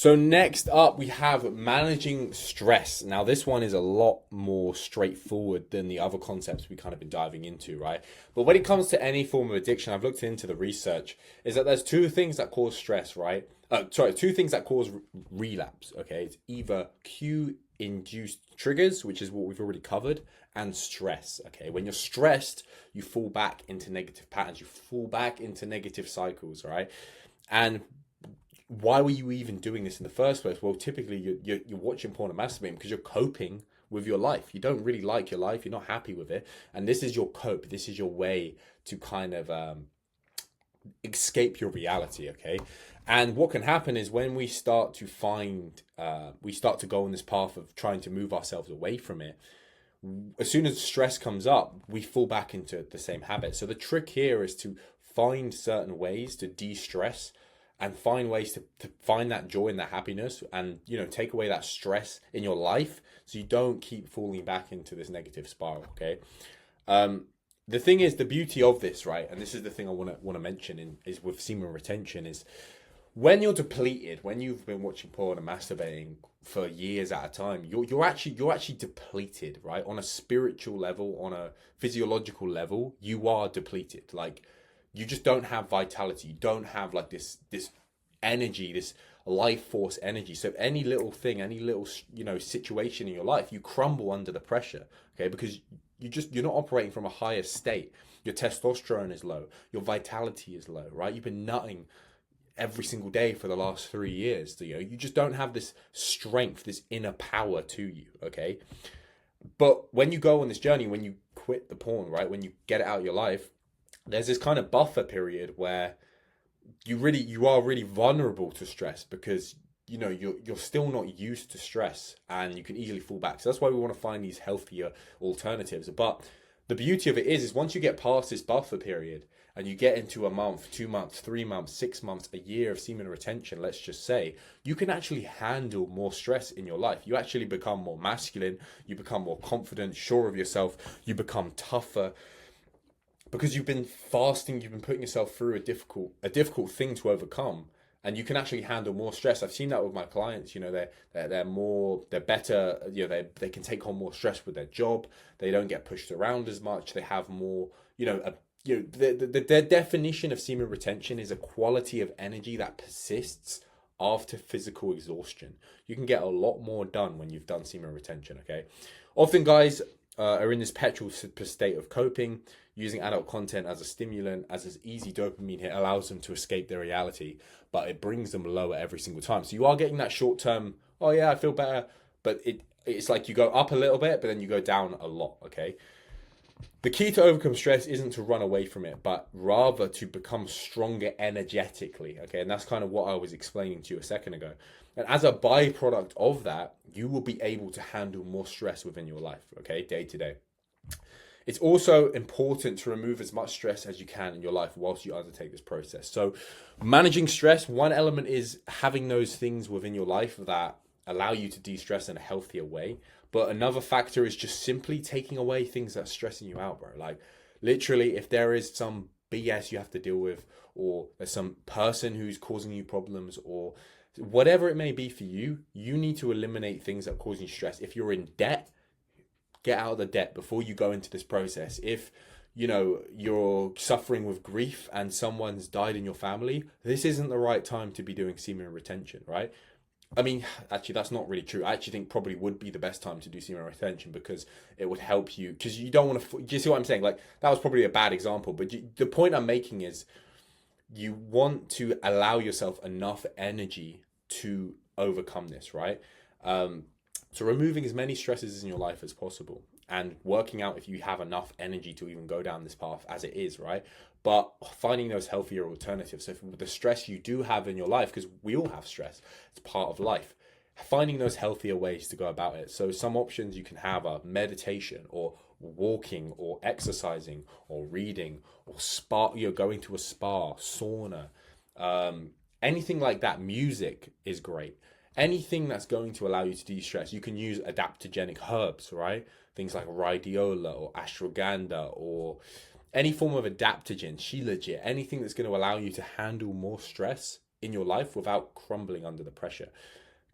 So next up, we have managing stress. Now, this one is a lot more straightforward than the other concepts we kind of been diving into, right? But when it comes to any form of addiction, I've looked into the research, is that there's two things that cause stress, right? Two things that cause relapse, okay? It's either cue-induced triggers, which is what we've already covered, and stress, okay? When you're stressed, you fall back into negative patterns, you fall back into negative cycles, right? And why were you even doing this in the first place? Well, typically you're watching porn and masturbating because you're coping with your life. You don't really like your life. You're not happy with it. And this is your cope. This is your way to kind of escape your reality, okay? And what can happen is when we start to we start to go on this path of trying to move ourselves away from it, as soon as stress comes up, we fall back into the same habit. So the trick here is to find certain ways to de-stress and find ways to find that joy and that happiness, and take away that stress in your life so you don't keep falling back into this negative spiral. Okay. The thing is, the beauty of this, right, and this is the thing I want to mention is with semen retention, is when you're depleted, when you've been watching porn and masturbating for years at a time, you're actually depleted, right? On a spiritual level, on a physiological level, you are depleted. Like, you just don't have vitality. You don't have like this energy, this life force energy. So any little thing, any little situation in your life, you crumble under the pressure. Okay, because you're not operating from a higher state. Your testosterone is low. Your vitality is low. Right? You've been nutting every single day for the last 3 years. You just don't have this strength, this inner power to you. Okay, but when you go on this journey, when you quit the porn, right, when you get it out of your life, there's this kind of buffer period where you are really vulnerable to stress because you're still not used to stress and you can easily fall back. So that's why we want to find these healthier alternatives. But the beauty of it is once you get past this buffer period and you get into a month, 2 months, 3 months, 6 months, a year of semen retention, let's just say, you can actually handle more stress in your life. You actually become more masculine, you become more confident, sure of yourself, you become tougher. Because you've been fasting, you've been putting yourself through a difficult thing to overcome, and you can actually handle more stress. I've seen that with my clients. They're better. They can take on more stress with their job. They don't get pushed around as much. They have more. Their definition of semen retention is a quality of energy that persists after physical exhaustion. You can get a lot more done when you've done semen retention. Okay, often guys are in this perpetual state of coping, using adult content as a stimulant, as this easy dopamine hit allows them to escape their reality, but it brings them lower every single time. So you are getting that short term, oh yeah, I feel better, but it's like you go up a little bit, but then you go down a lot, okay? The key to overcome stress isn't to run away from it, but rather to become stronger energetically, okay? And that's kind of what I was explaining to you a second ago. And as a byproduct of that, you will be able to handle more stress within your life, okay, day to day. It's also important to remove as much stress as you can in your life whilst you undertake this process. So managing stress, one element is having those things within your life that allow you to de-stress in a healthier way. But another factor is just simply taking away things that are stressing you out, bro. Like literally, if there is some BS you have to deal with, or there's some person who's causing you problems, or whatever it may be for you, you need to eliminate things that are causing you stress. If you're in debt, get out of the debt before you go into this process. If you're suffering with grief and someone's died in your family, this isn't the right time to be doing semen retention, right? I mean, actually, that's not really true. I actually think probably would be the best time to do semen retention because it would help you. Because you don't want to. Do you see what I'm saying? Like, that was probably a bad example, but the point I'm making is you want to allow yourself enough energy to overcome this, right? So removing as many stresses in your life as possible and working out if you have enough energy to even go down this path as it is, right? But finding those healthier alternatives. So for the stress you do have in your life, because we all have stress, it's part of life, finding those healthier ways to go about it. So some options you can have are meditation or walking or exercising or reading or spa, going to a spa, sauna, anything like that. Music is great. Anything that's going to allow you to de-stress. You can use adaptogenic herbs, right? Things like rhodiola or ashwagandha or any form of adaptogen, shilajit, anything that's going to allow you to handle more stress in your life without crumbling under the pressure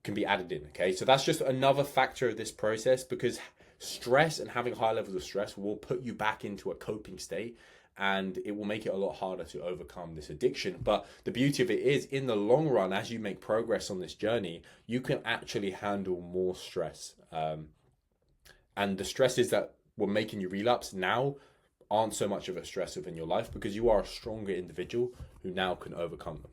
can be added in. Okay, so that's just another factor of this process, because stress and having high levels of stress will put you back into a coping state, and it will make it a lot harder to overcome this addiction. But the beauty of it is, in the long run, as you make progress on this journey, you can actually handle more stress. And the stresses that were making you relapse now aren't so much of a stress within your life, because you are a stronger individual who now can overcome them.